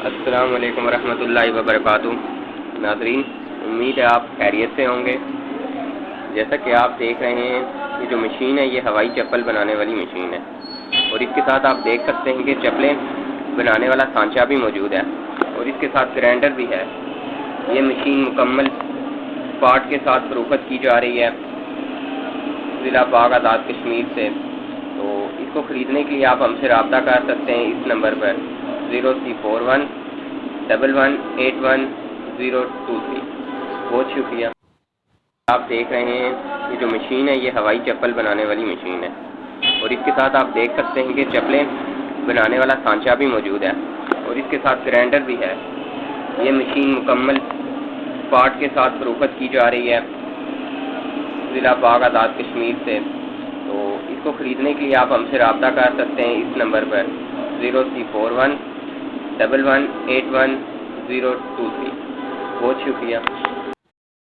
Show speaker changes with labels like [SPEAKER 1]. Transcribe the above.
[SPEAKER 1] السلام علیکم ورحمۃ اللہ وبرکاتہ۔ ناظرین، امید ہے آپ خیریت سے ہوں گے۔ جیسا کہ آپ دیکھ رہے ہیں، یہ جو مشین ہے یہ ہوائی چپل بنانے والی مشین ہے، اور اس کے ساتھ آپ دیکھ سکتے ہیں کہ چپلیں بنانے والا سانچہ بھی موجود ہے، اور اس کے ساتھ گرائنڈر بھی ہے۔ یہ مشین مکمل پارٹ کے ساتھ فروخت کی جا رہی ہے ضلع باغ آزاد کشمیر سے۔ تو اس کو خریدنے کے لیے آپ ہم سے رابطہ کر سکتے ہیں اس نمبر پر 0341118123۔ بہت شکریہ۔ آپ دیکھ رہے ہیں، یہ جو مشین ہے یہ ہوائی چپل بنانے والی مشین ہے، اور اس کے ساتھ آپ دیکھ سکتے ہیں کہ چپلیں بنانے والا سانچہ بھی موجود ہے، اور اس کے ساتھ گرائنڈر بھی ہے۔ یہ مشین مکمل پارٹ کے ساتھ فروخت کی جا رہی ہے ضلع باغ آزاد کشمیر سے۔ تو اس کو خریدنے کے لیے آپ ہم سے رابطہ کر سکتے ہیں اس نمبر پر 0341118123۔ بہت شکریہ۔